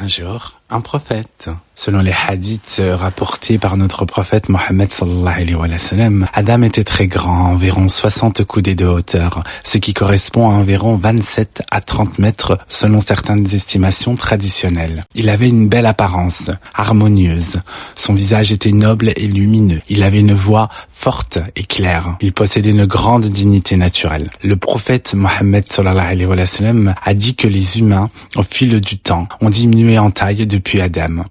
Un jour, un prophète. Selon les hadiths rapportés par notre prophète Mohammed sallallahu alayhi wa sallam, Adam était très grand, environ 60 coudées de hauteur, ce qui correspond à environ 27 à 30 mètres selon certaines estimations traditionnelles. Il avait une belle apparence, harmonieuse. Son visage était noble et lumineux. Il avait une voix forte et claire. Il possédait une grande dignité naturelle. Le prophète Mohammed sallallahu alayhi wa sallam a dit que les humains, au fil du temps, ont diminué en taille depuis Adam.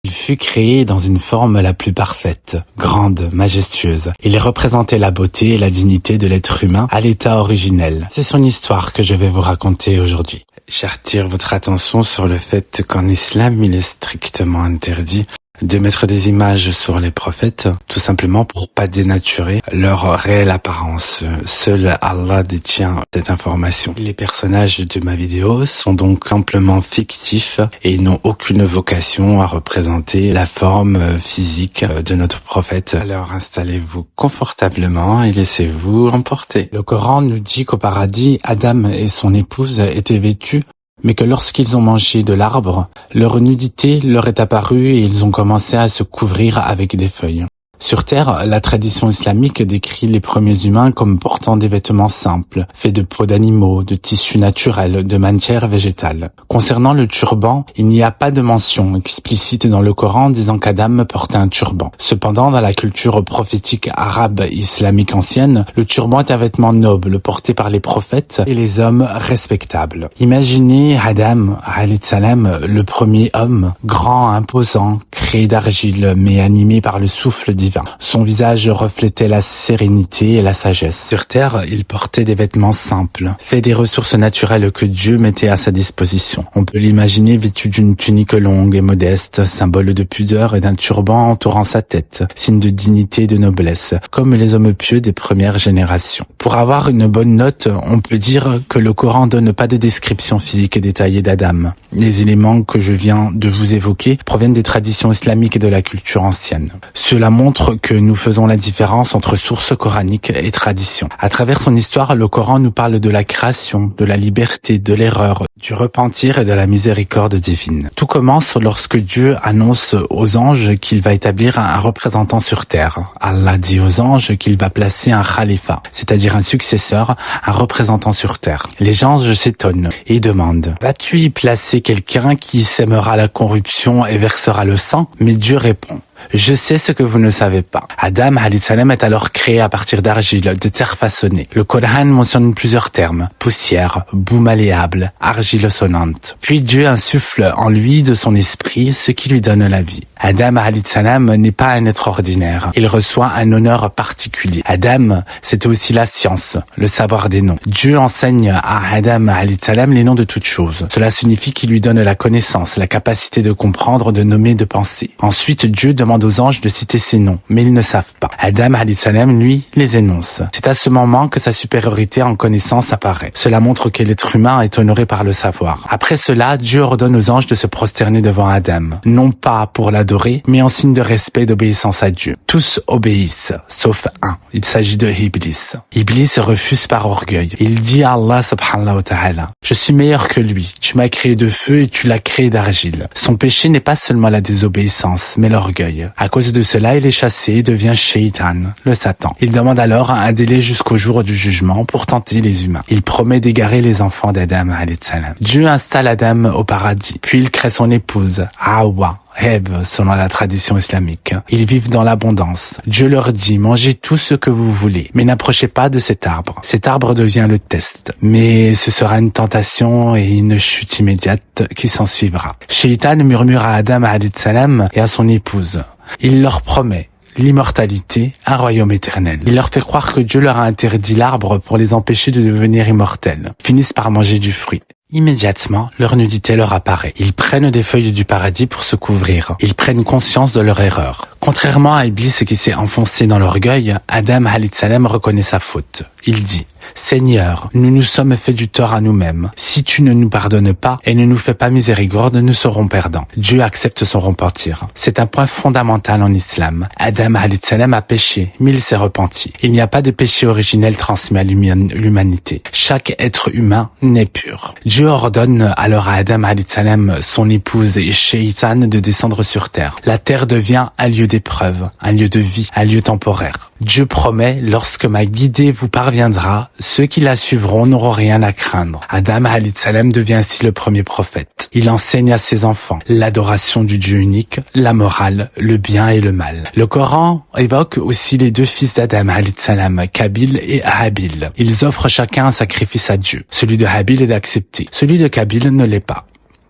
Il fut créé dans une forme la plus parfaite, grande, majestueuse. Il représentait la beauté et la dignité de l'être humain à l'état originel. C'est son histoire que je vais vous raconter aujourd'hui. J'attire votre attention sur le fait qu'en islam, il est strictement interdit de mettre des images sur les prophètes, tout simplement pour pas dénaturer leur réelle apparence. Seul Allah détient cette information. Les personnages de ma vidéo sont donc amplement fictifs et n'ont aucune vocation à représenter la forme physique de notre prophète. Alors installez-vous confortablement et laissez-vous emporter. Le Coran nous dit qu'au paradis, Adam et son épouse étaient vêtus, mais que lorsqu'ils ont mangé de l'arbre, leur nudité leur est apparue et ils ont commencé à se couvrir avec des feuilles. Sur Terre, la tradition islamique décrit les premiers humains comme portant des vêtements simples, faits de peaux d'animaux, de tissus naturels, de matières végétales. Concernant le turban, il n'y a pas de mention explicite dans le Coran disant qu'Adam portait un turban. Cependant, dans la culture prophétique arabe et islamique ancienne, le turban est un vêtement noble porté par les prophètes et les hommes respectables. Imaginez Adam, alayhi salam, le premier homme, grand, imposant, créé d'argile mais animé par le souffle divin. Son visage reflétait la sérénité et la sagesse. Sur Terre, il portait des vêtements simples, faits des ressources naturelles que Dieu mettait à sa disposition. On peut l'imaginer vêtu d'une tunique longue et modeste, symbole de pudeur, et d'un turban entourant sa tête, signe de dignité et de noblesse, comme les hommes pieux des premières générations. Pour avoir une bonne note, on peut dire que le Coran donne pas de description physique détaillée d'Adam. Les éléments que je viens de vous évoquer proviennent des traditions islamiques et de la culture ancienne. Cela montre que nous faisons la différence entre sources coraniques et traditions. À travers son histoire, le Coran nous parle de la création, de la liberté, de l'erreur, du repentir et de la miséricorde divine. Tout commence lorsque Dieu annonce aux anges qu'il va établir un représentant sur terre. Allah dit aux anges qu'il va placer un khalifa, c'est-à-dire un successeur, un représentant sur terre. Les anges s'étonnent et demandent: vas-tu y placer quelqu'un qui sèmera la corruption et versera le sang? Mais Dieu répond: je sais ce que vous ne savez pas. Adam alayhi salam est alors créé à partir d'argile, de terre façonnée. Le Coran mentionne plusieurs termes: poussière, boue malléable, argile sonnante. Puis Dieu insuffle en lui de son esprit, ce qui lui donne la vie. Adam alayhi salam n'est pas un être ordinaire. Il reçoit un honneur particulier. Adam, c'était aussi la science, le savoir des noms. Dieu enseigne à Adam alayhi salam les noms de toutes choses. Cela signifie qu'il lui donne la connaissance, la capacité de comprendre, de nommer, de penser. Ensuite, Dieu demande aux anges de citer ces noms, mais ils ne savent pas. Adam alayhi salam, lui, les énonce. C'est à ce moment que sa supériorité en connaissance apparaît. Cela montre que l'être humain est honoré par le savoir. Après cela, Dieu ordonne aux anges de se prosterner devant Adam, non pas pour l'adorer, mais en signe de respect et d'obéissance à Dieu. Tous obéissent, sauf un. Il s'agit de Iblis. Iblis refuse par orgueil. Il dit à Allah subhanahu wa ta'ala: je suis meilleur que lui. Tu m'as créé de feu et tu l'as créé d'argile. Son péché n'est pas seulement la désobéissance, mais l'orgueil. À cause de cela, il est chassé et devient Shaitan, le Satan. Il demande alors un délai jusqu'au jour du jugement pour tenter les humains. Il promet d'égarer les enfants d'Adam alayhi salam. Dieu installe Adam au paradis, puis il crée son épouse, Hawa, Ève, selon la tradition islamique. Ils vivent dans l'abondance. Dieu leur dit: mangez tout ce que vous voulez, mais n'approchez pas de cet arbre. Cet arbre devient le test. Mais ce sera une tentation et une chute immédiate qui s'ensuivra. Shaitan murmure à Adam alayhi salam et à son épouse. Il leur promet l'immortalité, un royaume éternel. Il leur fait croire que Dieu leur a interdit l'arbre pour les empêcher de devenir immortels. Ils finissent par manger du fruit. Immédiatement, leur nudité leur apparaît. Ils prennent des feuilles du paradis pour se couvrir. Ils prennent conscience de leur erreur. Contrairement à Iblis qui s'est enfoncé dans l'orgueil, Adam alayhi salam reconnaît sa faute. Il dit: Seigneur, nous nous sommes fait du tort à nous-mêmes. Si tu ne nous pardonnes pas et ne nous fais pas miséricorde, nous serons perdants. Dieu accepte son repentir. C'est un point fondamental en islam. Adam alayhi salam a péché, mais il s'est repenti. Il n'y a pas de péché originel transmis à l'humanité. Chaque être humain naît pur. Dieu ordonne alors à Adam alayhi salam, son épouse et Shaitan de descendre sur terre. La terre devient un lieu d'épreuve, un lieu de vie, un lieu temporaire. Dieu promet, lorsque ma guidée vous parviendra, ceux qui la suivront n'auront rien à craindre. Adam alayhi salam devient ainsi le premier prophète. Il enseigne à ses enfants l'adoration du Dieu unique, la morale, le bien et le mal. Le Coran évoque aussi les deux fils d'Adam alayhi salam, Kabil et Habil. Ils offrent chacun un sacrifice à Dieu. Celui de Habil est accepté, celui de Kabil ne l'est pas.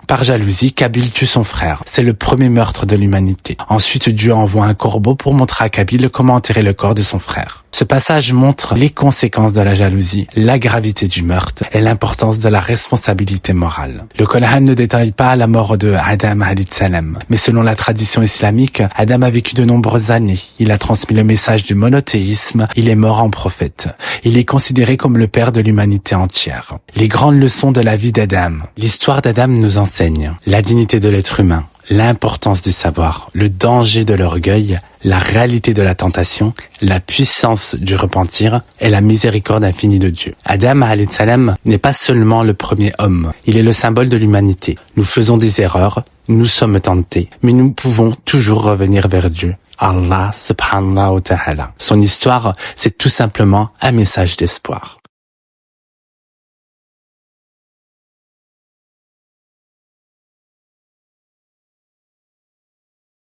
Par jalousie, Kabil tue son frère. C'est le premier meurtre de l'humanité. Ensuite, Dieu envoie un corbeau pour montrer à Kabil comment enterrer le corps de son frère. Ce passage montre les conséquences de la jalousie, la gravité du meurtre et l'importance de la responsabilité morale. Le Coran ne détaille pas la mort de Adam alayhi salam, mais selon la tradition islamique, Adam a vécu de nombreuses années. Il a transmis le message du monothéisme, il est mort en prophète. Il est considéré comme le père de l'humanité entière. Les grandes leçons de la vie d'Adam. L'histoire d'Adam nous enseigne la dignité de l'être humain, l'importance du savoir, le danger de l'orgueil, la réalité de la tentation, la puissance du repentir et la miséricorde infinie de Dieu. Adam alayhi salam n'est pas seulement le premier homme, il est le symbole de l'humanité. Nous faisons des erreurs, nous sommes tentés, mais nous pouvons toujours revenir vers Dieu. Allah subhanahu wa ta'ala. Son histoire, c'est tout simplement un message d'espoir.